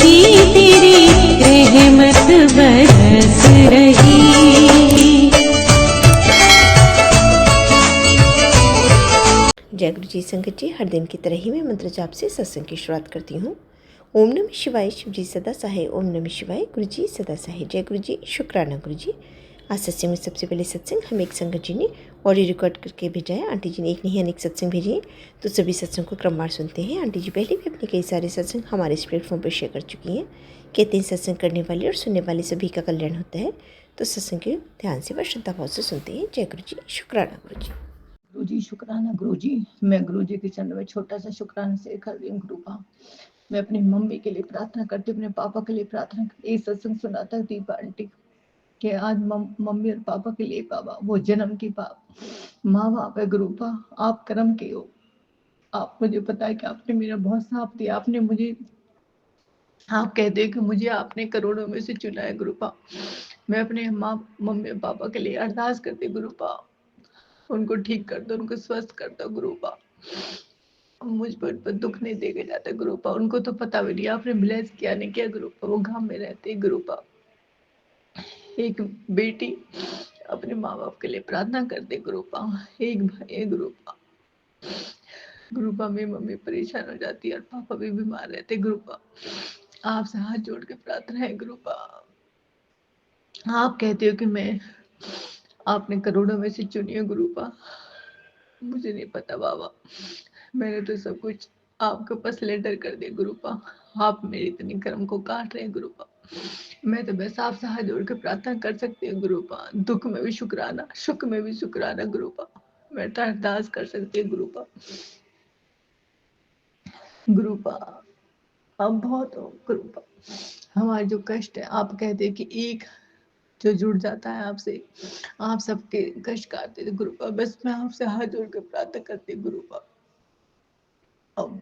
जी तेरी रहमत बरस रही। जय गुरु जी। संगत जी, हर दिन की तरह ही मैं मंत्र जाप से सत्संग की शुरुआत करती हूँ। ओम नमः शिवाय, शिव जी सदा सहाय। ओम नमः शिवाय, गुरु जी सदा सहाय। जय गुरु जी, शुक्राना गुरु जी। आज सत्संग में सबसे पहले सत्संग हम एक संगत जी ने ऑडियो रिकॉर्ड करके भेजा है। आंटी जी ने एक नहीं अनेक सत्संग भेजे हैं, तो सभी सत्संग को क्रमवार सुनते हैं। आंटी जी पहले भी अपने कई सारे सत्संग हमारे इस प्लेटफॉर्म पर शेयर कर चुकी हैं। कहते हैं सत्संग करने वाले और सुनने वाले सभी का कल्याण होता है। तो सत्संग के ध्यान से व श्रद्धा भाव से सुनते हैं। जय गुरु जी, शुक्राना गुरु जी। गुरु जी शुक्राना गुरु जी। मैं गुरु जी के चरण में छोटा सा शुक्राना से कर रही हूँ गुरु का। मैं अपनी मम्मी के लिए प्रार्थना करती हूँ, अपने पापा के लिए प्रार्थना करती। ये सत्संग सुना था दीपा आंटी कि आज मम्मी और पापा के लिए बाबा वो जन्म की माँ बाप है गुरु पा। आप कर्म के हो। आप मुझे पता है कि आपने मेरा बहुत साथ दिया। आपने मुझे, आप कहते हैं कि मुझे आपने करोड़ों में से चुना है गुरु पा। मैं अपने माँ मम्मी पापा के लिए अरदास करती गुरु पा, उनको ठीक कर दो, उनको स्वस्थ कर दो गुरु पा। मुझ पर दुख नहीं देके जाता गुरु पा। उनको तो पता भी नहीं आपने ब्लेस किया नहीं किया गुरु पा। वो गांव में रहते गुरु पा। एक बेटी अपने माँ बाप के लिए प्रार्थना करते गुरु पा। एक भाई गुरु पा। गुरु पा मेरी मम्मी परेशान हो जाती है और पापा भी बीमार रहते गुरु पा। आपसे हाथ जोड़ के प्रार्थना है गुरु पा। आप कहते हो कि मैं आपने करोड़ों में से चुनी है गुरु पा। मुझे नहीं पता बाबा, मैंने तो सब कुछ आपके पास लेटर कर दिया गुरु पा। आप मेरी इतनी कर्म को काट रहे हैं गुरु पा। मैं तो बस आपसे हाथ जोड़ के प्रार्थना कर सकती हूँ गुरु पा। दुख में भी शुक्राना, सुख में भी शुक्राना गुरु पा। मैं तो अरदास कर सकती हूँ गुरु पा। गुरु पा आप बहुत हो गुरु पा। हमारे जो कष्ट है, आप कहते हैं कि एक जो जुड़ जाता है आपसे, आप सबके कष्ट काटते थे गुरु पा। बस मैं आपसे हाथ जोड़ के प्रार्थना करती हूँ गुरु पा। अब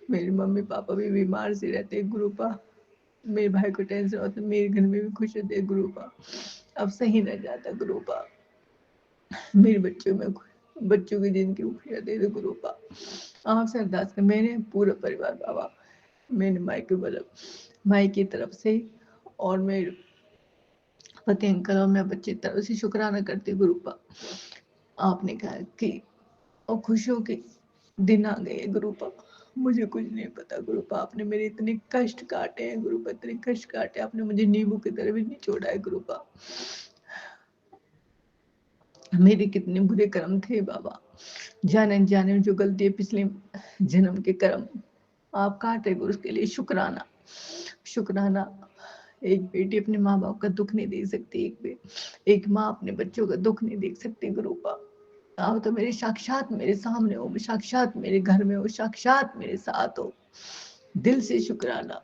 मेरे मम्मी पापा भी बीमार से रहते गुरु पा। मेरे भाई को टेंशन होता, मेरे घर में भी खुश होते गुरु पा। अब सही न जाता गुरु पा। मेरे बच्चों की जिंदगी खुश रहते थे गुरु पा। आपसे अरदास कर, मैंने पूरा परिवार बाबा, मेरे माई की तरफ से और मेरे पति अंकल और मैं बच्चे तरफ से शुक्राना करती गुरु पा। आपने कहा कि और खुशियों के दिन आ गए गुरु पा। मुझे कुछ नहीं पता गुरु पा। आपने मेरे इतने कष्ट काटे हैं गुरु पा, इतने कष्ट काटे। आपने मुझे नींबू की तरह भी नहीं छोड़ा है गुरु पा। मेरे कितने बुरे कर्म थे बाबा, जाने जाने में जो गलती पिछले जन्म के कर्म आप काटे गुरु, उसके लिए शुक्राना शुक्राना। एक बेटी अपने माँ बाप का दुख नहीं देख सकती, एक माँ अपने बच्चों का दुख नहीं देख सकती गुरु पा। आप तो मेरे साक्षात मेरे सामने हो, साक्षात मेरे घर में हो, साक्षात मेरे साथ हो। दिल से शुक्राना,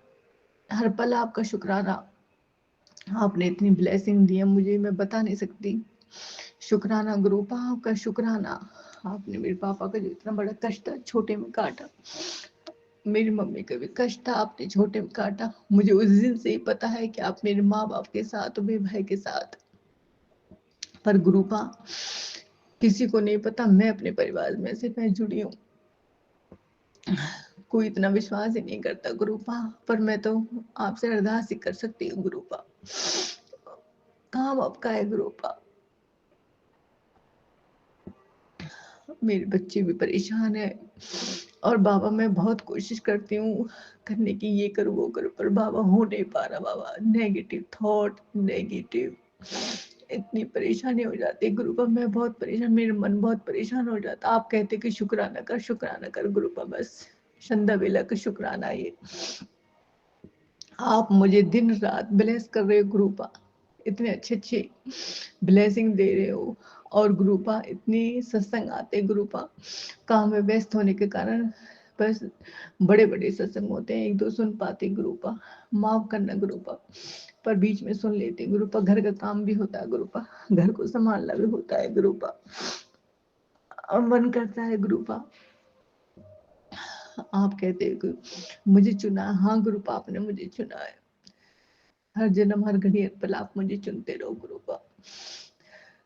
हर पल आपका शुक्राना। आपने इतनी ब्लेसिंग दी है मुझे, मैं बता नहीं सकती। शुक्राना गुरु पा, आपका शुक्राना। आपने मेरे पापा का जो इतना बड़ा कष्ट था छोटे में काटा, मेरी मम्मी का भी कष्ट था आपने छोटे में काटा। मुझे उस दिन से ही पता है कि आप मेरे माँ बाप के साथ हो, मेरे भाई के साथ। पर गुरु पा किसी को नहीं पता, मैं अपने परिवार में से मैं जुड़ी हूँ। कोई इतना विश्वास ही नहीं करता गुरु पा, पर मैं तो आपसे अरदास ही कर सकती हूँ गुरु पा। काम आपका है गुरु पा। मेरे बच्चे भी परेशान है और बाबा मैं बहुत कोशिश करती हूँ करने की, ये करूँ वो करूँ, पर बाबा हो नहीं पा रहा बाबा। नेगेटिव थॉट, नेगेटिव इतनी परेशानी हो जाती है गुरु पा। मैं बहुत परेशान, मेरा मन बहुत परेशान हो जाता। आप कहते कि शुक्राना कर गुरु पा। बस संध्या बेला का शुक्राना ये। आप मुझे दिन रात ब्लेस कर रहे हो गुरु पा, इतने अच्छे अच्छे ब्लेसिंग दे रहे हो। और गुरु पा इतनी सत्संग आते गुरु पा, काम में व्यस्त होने के कारण बस बड़े बड़े सत्संग होते हैं, एक दो सुन पाते गुरु पा। माफ करना गुरु पा, पर बीच में सुन लेते गुरु पा। घर का काम भी होता है गुरु पा, घर को संभालना भी होता है गुरु पा, और मन करता है गुरु पा। आप कहते हो कि मुझे चुना, हाँ गुरु पा आपने मुझे चुना है। हर जन्म हर घड़ी हर पल आप मुझे चुनते रहो गुरु पा।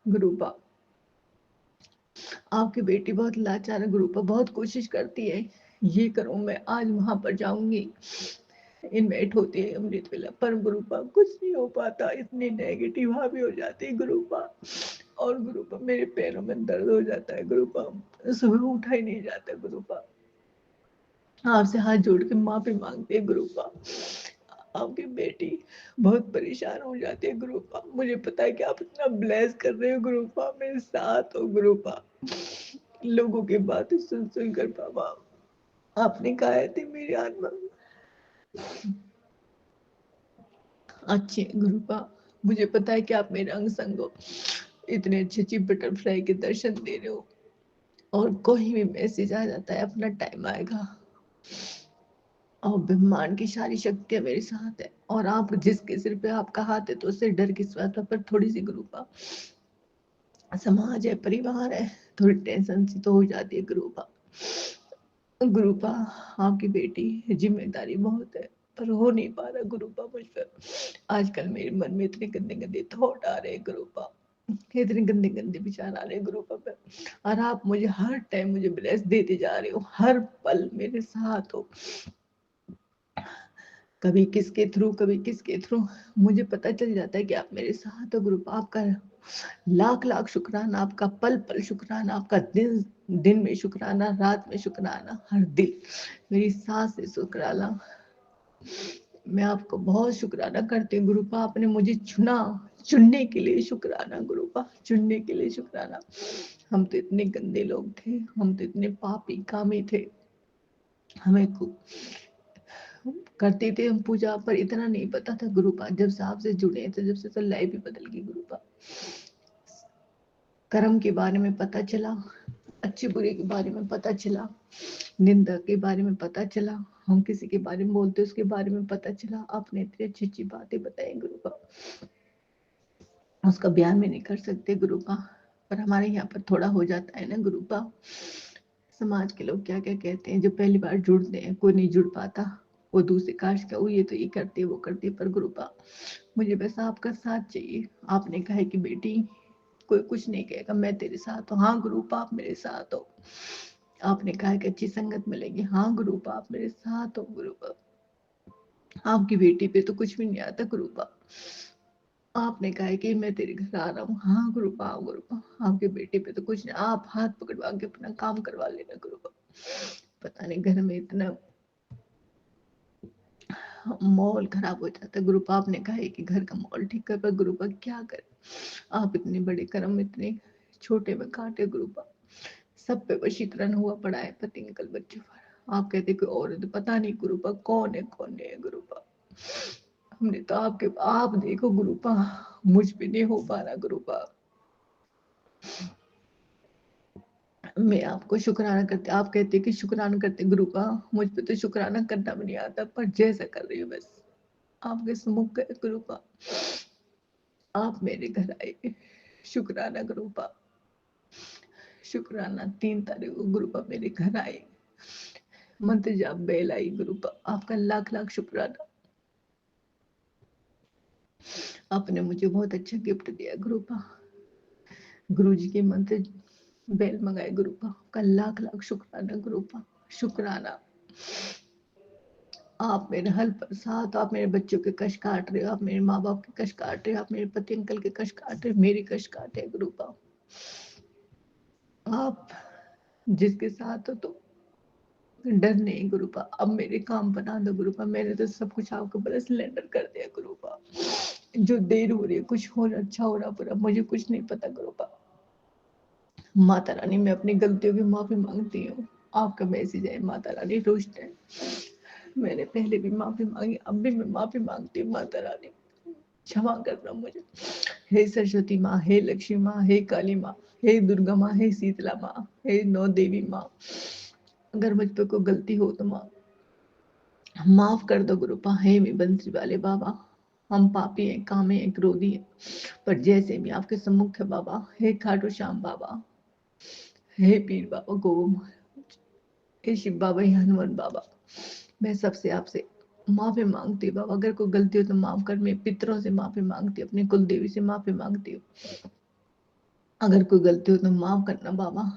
गुरु पा आपकी बेटी बहुत लाचार है गुरु पा, बहुत कोशिश करती है ये करूं मैं, आज वहां पर जाऊंगी इन्वाइट होती है अमृत वेला, पर गुरुपा कुछ नहीं हो पाता, इतनी नेगेटिव हावी हो जाती है गुरुपा। और गुरुपा मेरे पैरों में दर्द हो जाता है गुरुपा, सुबह उठा ही नहीं जाता गुरुपा। आपसे हाथ जोड़ के माफी मांगते हैं गुरुपा, आपकी बेटी बहुत परेशान हो जाती है गुरुपा। मुझे पता है कि आप इतना ब्लेस कर रहे हो गुरुपा, मेरे साथ हो गुरुपा। लोगों की बातें सुन सुन कर बाबा आपने कहा थे मेरी आत्मा अच्छी है गुरुपा। मुझे पता है कि आप मेरे अंग संग हो, इतने अच्छे अच्छी बटरफ्लाई के दर्शन दे रहे हो। और कोई भी मैसेज आ जाता है, अपना टाइम आएगा। और ब्रह्मांड की सारी शक्तियां मेरे साथ है, और आप जिसके सिर पे आपका हाथ है तो उससे डर किस बात पर थोड़ी सी गुरुपा। समाज है, परिवार है, थोड़ी टेंशन सी तो हो जाती है गुरुपा। गुरुपा आपकी बेटी जिम्मेदारी बहुत है, पर हो नहीं पा रहा गुरुपा मुझ पर। आजकल मेरे मन में इतने गंदे गंदे थॉट आ रहे हैं गुरुपा, इतने गंदे गंदे विचार आ रहे हैं गुरुपा पर। और आप मुझे हर टाइम मुझे ब्लेस देते जा रहे हो, हर पल मेरे साथ हो, कभी किसके थ्रू कभी किसके थ्रू। मुझे पता चल जाता है कि आप मेरे साथ हो गुरुपा। आपका लाख लाख शुक्राना, आपका पल पल शुक्राना, आपका दिन दिन में शुक्राना, रात में शुक्राना, हर दिन मेरी सांस से शुक्राना। मैं आपको बहुत शुक्राना करती हूँ गुरुपा, आपने मुझे चुना, चुनने के लिए शुक्राना गुरुपा, चुनने के लिए शुक्राना। हम तो इतने गंदे लोग थे, हम तो इतने पापी कामी थे, हमें खूब करते थे हम पूजा, पर इतना नहीं पता था गुरुपा। जब से आपसे जुड़े थे, जब से तो लाइफ ही बदल गई गुरुपा। कर्म के बारे में पता चला, अच्छे बुरे के बारे में पता चला, निंदा के बारे में पता चला, हम किसी के बारे में बोलते उसके बारे में पता चला। आपने इतनी अच्छी अच्छी बातें बताई गुरुपा, उसका बयान भी नहीं कर सकते गुरुपा, पर हमारे यहाँ पर थोड़ा हो जाता है ना गुरुपा। समाज के लोग क्या क्या कहते हैं, जो पहली बार जुड़ते हैं कोई नहीं जुड़ पाता, वो दूसरे कास्ट का, वो ये तो ये करते वो करते। पर गुरुपा मुझे बस आपका साथ चाहिए। आपने कहा है कि बेटी कोई कुछ नहीं कहेगा, मैं तेरे साथ हूँ। हाँ गुरुपा आप मेरे साथ हो। आपने कहा है कि अच्छी संगत मिलेगी। हाँ गुरुपा आप मेरे साथ हो गुरुपा। आपकी बेटी पे तो कुछ भी नहीं आता गुरुपा। आपने कहा है कि मैं तेरे घर आ रहा हूँ। हाँ गुरुपा, हाँ गुरुपा, आपके बेटे पे तो कुछ नहीं, आप हाथ पकड़वा के अपना काम करवा लेना गुरुपा। पता नहीं घर में इतना माहौल खराब हो जाता है गुरुपा। आपने कहा है कि घर का माहौल ठीक कर, पर गुरुपा क्या करे, आप इतने बड़े कर्म इतने छोटे में काटे गुरुपा। सब पे वशीकरण हुआ पड़ा है पति निकल बच्चों पर। आप कहते कोई और है, तो पता नहीं गुरुपा कौन है कौन नहीं है गुरुपा। हमने तो आपके, आप देखो गुरुपा, मुझ पे नहीं हो पा रहा गुरुपा। मैं आपको शुक्राना करते, आप कहते कि शुक्राना करते गुरुपा, मुझ पे तो शुक्राना करना भी नहीं आता, पर जैसा कर रही हूँ बस आपके सम्मुख गए गुरुपा। आप मेरे घर आए, शुक्राना गुरुपा, शुक्राना। 3 तारीख को गुरुपा मेरे घर आए, मंत्र जाप बेल आई गुरुपा, आपका लाख लाख शुक्राना। आपने मुझे बहुत अच्छा गिफ्ट दिया गुरुपा, गुरु जी के मंत्र बेल मंगाए गुरुपा, आपका लाख लाख शुक्राना गुरुपा, शुक्राना। आप मेरे हल पर साथ, आप मेरे बच्चों के कष्ट काट रहे हो, आप मेरे माँ बाप के कष्ट काट रहे हो, आप मेरे पति अंकल के कष्ट काट रहे हो, मेरे कष्ट काटे गुरुपा। आप जिसके साथ हो तो डर नहीं गुरुपा। अब मेरे काम बना दो गुरुपा, मैंने तो सब कुछ आपके ऊपर सिलेंडर कर दिया गुरुपा। जो देर हो रही है, कुछ हो रहा अच्छा हो रहा बुरा, मुझे कुछ नहीं पता गुरुपा। माता रानी मैं अपनी गलतियों की माफी मांगती हूँ। आपका मैसेज है माता रानी रुष्ट है, मैंने पहले भी माफी मांगी, अब भी मैं माफी मांगती हूँ माता रानी, क्षमा करना मुझे। हे सरस्वती माँ, हे लक्ष्मी माँ, हे काली माँ, हे दुर्गा माँ, हे शीतला माँ, हे नौ देवी माँ, अगर मुझ पे कोई गलती हो तो माँ माफ कर दो गुरुपा। हे मैं बंसी वाले बाबा, हम पापी हैं, कामी हैं, क्रोधी हैं, पर जैसे भी आपके सम्मुख है बाबा, हे खाटू श्याम बाबा, हे पीर बाबा गो, हे शिव बाबा, हे हनुमान बाबा, मैं सबसे आपसे माफी मांगती हूँ बाबा। अगर कोई गलती हो तो माफ कर। मैं पितरों से माफी मांगती हूँ, अपनी कुल देवी से माफी मांगती हूँ। अगर कोई गलती हो तो माफ करना बाबा।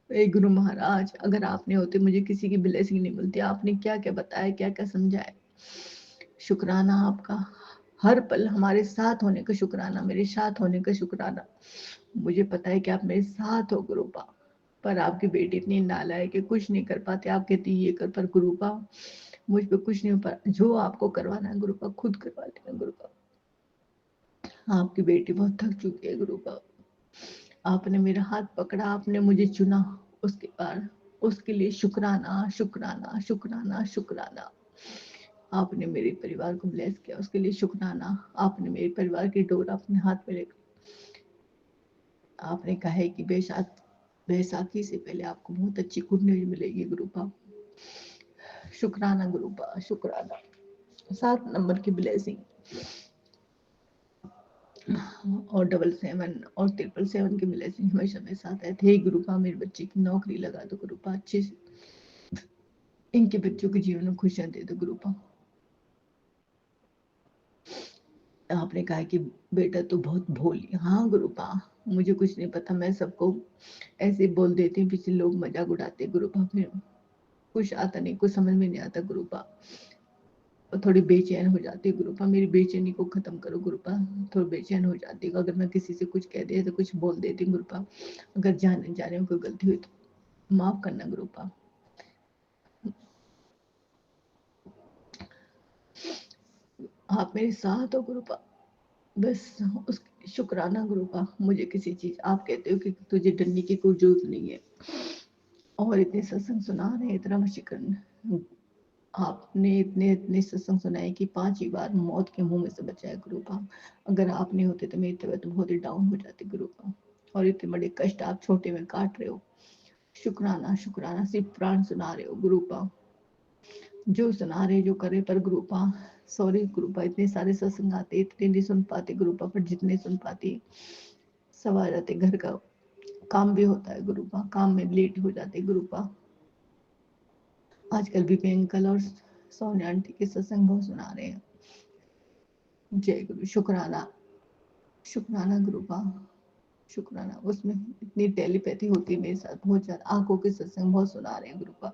ए गुरु महाराज, अगर आप नहीं होते मुझे किसी की ब्लेसिंग नहीं मिलती। आपने क्या क्या बताया, क्या क्या समझाया, शुक्राना आपका, हर पल हमारे साथ होने का शुक्राना, मेरे साथ होने का शुक्राना। मुझे पता है कि आप मेरे साथ हो गुरुपा, पर आपकी बेटी इतनी नालायक है, कुछ नहीं कर पाते। आप कहती ये कर, पर गुरुपा मुझ पे कुछ नहीं हो पा। जो आपको करवाना है गुरुपा खुद करवा लेना गुरुपा। आपकी बेटी बहुत थक चुकी है गुरुपा। आपने मेरा हाथ पकड़ा, आपने मुझे चुना, उसके बाद उसके लिए शुक्राना शुक्राना शुक्राना शुक्राना। आपने मेरे परिवार को ब्लेस किया, उसके लिए शुक्राना। आपने मेरे परिवार की डोर अपने हाथ में लेकर, आपने कहा है कि बैसाखी से पहले आपको बहुत अच्छी गुड न्यूज मिलेगी गुरुपा। शुक्राना गुरुपा, शुक्राना। 7 नंबर की ब्लेसिंग और 777 और 777 की ब्लेसिंग हमेशा मेरे साथ है। हे गुरुपा, मेरे बच्चे की नौकरी लगा दो गुरुपा, अच्छे से इनके बच्चों के जीवन में खुशियां दे दो गुरुपा। आपने कहा कि बेटा तो बहुत भोली। हाँ गुरुपा, मुझे कुछ नहीं पता, मैं सबको ऐसे बोल देती हूँ, पीछे लोग मजाक उड़ाते गुरुपा, फिर कुछ आता नहीं, कुछ समझ में नहीं आता गुरुपा, और थोड़ी बेचैन हो जाती है गुरुपा। मेरी बेचैनी को खत्म करो गुरुपा, थोड़ी बेचैन हो जाती है अगर मैं किसी से कुछ कह दिया तो कुछ बोल देती हूँ गुरुपा। अगर जाने जाने में कोई गलती हुई तो माफ करना गुरुपा। आप मेरे साथ हो गुरुपा, बस उस शुक्राना गुरुपा। मुझे किसी चीज, आप कहते हो कि तुझे डरने की कोई जरूरत नहीं है, और इतने सत्संग सुना रहे, इतना वशीकरण आपने इतने इतने सत्संग सुनाए कि 5 ही बार मौत के मुंह में से बचाया गुरुपा। अगर आप नहीं होते तो मेरी तबीयत बहुत ही डाउन हो जाती गुरुपा, और इतने बड़े कष्ट आप छोटे में काट रहे हो। शुक्राना शुक्राना, सिर्फ प्राण सुना रहे हो गुरुपा, जो सुना रहे जो करे, पर गुरुपा सॉरी गुरुपा, इतने सारे सत्संग आते, इतने नहीं सुन पाते गुरुपा, पर जितने सुन पाती सब आ जाते। घर का काम भी होता है गुरुपा, काम में लेट हो जाते गुरुपा। आजकल बीपी अंकल और सोनिया आंटी के सत्संग बहुत सुना रहे हैं। जय गुरु, शुक्राना शुक्राना गुरुपा, शुक्राना। उसमें इतनी टेलीपैथी होती है मेरे साथ, बहुत ज्यादा। आंखों के सत्संग बहुत सुना रहे हैं गुरुपा,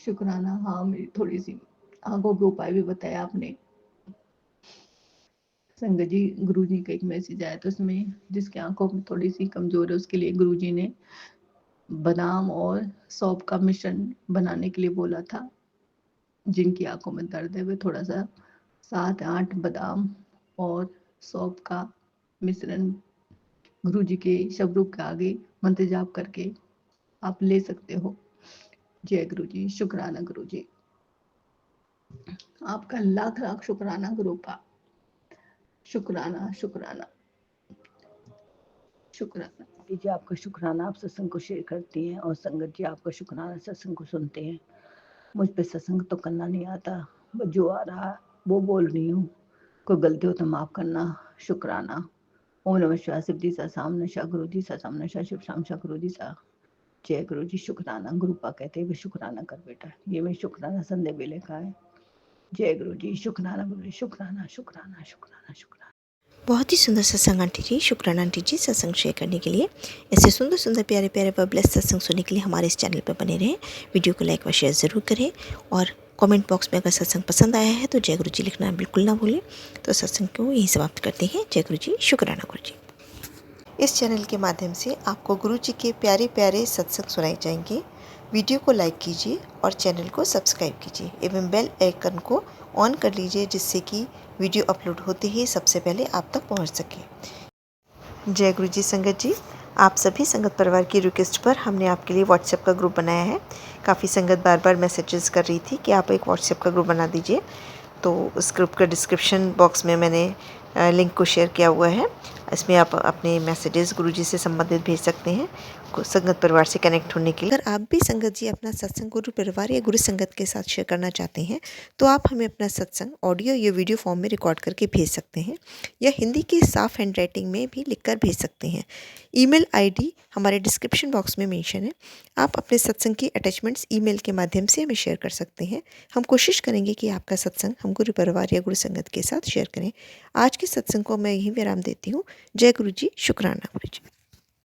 शुक्राना। हाँ, मेरी थोड़ी सी आंखों के उपाय भी बताया आपने संगत जी। गुरु जी का एक मैसेज आया था, उसमें जिसकी आंखों में थोड़ी सी कमजोर है उसके लिए गुरु जी ने बादाम और सौंफ का मिश्रण बनाने के लिए बोला था। जिनकी आंखों में दर्द है वे थोड़ा सा 7-8 बादाम और सौंफ का मिश्रण गुरु जी के शबरूप के आगे मंत्र जाप करके आप ले सकते हो। जय गुरु जी, शुक्राना गुरु जी, आपका लाख लाख शुक्राना गुरुपा, शुक्राना शुक्राना शुक्राना। जी आपका शुक्राना, आप सत्संग को शेयर करती हैं, और संगत जी आपका शुक्राना सत्संग को सुनते हैं। मुझ पे सत्संग तो करना नहीं आता, बस जो आ रहा वो बोल रही हूँ, कोई गलती हो तो माफ़ करना। शुक्राना। ओम नमः शिवाय। शिव जी सा साम नशा, गुरु जी सा साम नशा, शिव शाम शा गुरु जी सा। जय गुरु जी, शुक्राना। गुरुपा कहते हैं शुक्राना कर बेटा, ये मैं शुक्राना संदेह बेले का है। जय गुरु जी, शुक्राना गुरु जी, शुक्राना शुक्राना शुक्राना शुक्राना। बहुत ही सुंदर सत्संग आंटी जी, शुक्राना आंटी जी सत्संग शेयर करने के लिए। ऐसे सुंदर सुंदर प्यारे प्यारे व ब्लेस सत्संग सुनने के लिए हमारे इस चैनल पर बने रहें। वीडियो को लाइक व शेयर ज़रूर करें, और कमेंट बॉक्स में अगर सत्संग पसंद आया है तो जय गुरु जी लिखना बिल्कुल ना भूलें। तो सत्संग को यहीं समाप्त करते हैं। जय गुरु जी, शुक्राना गुरु जी। इस चैनल के माध्यम से आपको गुरु जी के प्यारे प्यारे सत्संग सुनाए जाएंगे। वीडियो को लाइक कीजिए और चैनल को सब्सक्राइब कीजिए एवं बेल आइकन को ऑन कर लीजिए, जिससे कि वीडियो अपलोड होते ही सबसे पहले आप तक पहुंच सके। जय गुरु जी संगत जी, आप सभी संगत परिवार की रिक्वेस्ट पर हमने आपके लिए व्हाट्सएप का ग्रुप बनाया है। काफ़ी संगत बार बार मैसेजेस कर रही थी कि आप एक व्हाट्सएप का ग्रुप बना दीजिए, तो उस ग्रुप का डिस्क्रिप्शन बॉक्स में मैंने लिंक को शेयर किया हुआ है। इसमें आप अपने मैसेजेस गुरुजी से संबंधित भेज सकते हैं संगत परिवार से कनेक्ट होने के लिए। अगर आप भी संगत जी अपना सत्संग गुरु परिवार या गुरु संगत के साथ शेयर करना चाहते हैं तो आप हमें अपना सत्संग ऑडियो या वीडियो फॉर्म में रिकॉर्ड करके भेज सकते हैं, या हिंदी की साफ हैंड राइटिंग में भी लिखकर भेज सकते हैं। ईमेल आईडी हमारे डिस्क्रिप्शन बॉक्स में मेंशन है। आप अपने सत्संग की अटैचमेंट्स ईमेल के माध्यम से हमें शेयर कर सकते हैं। हम कोशिश करेंगे कि आपका सत्संग हम गुरु परिवार या गुरु संगत के साथ शेयर करें। आज के सत्संग को मैं यहीं विराम देती हूँ। जय गुरु जी, शुक्राना गुरु जी।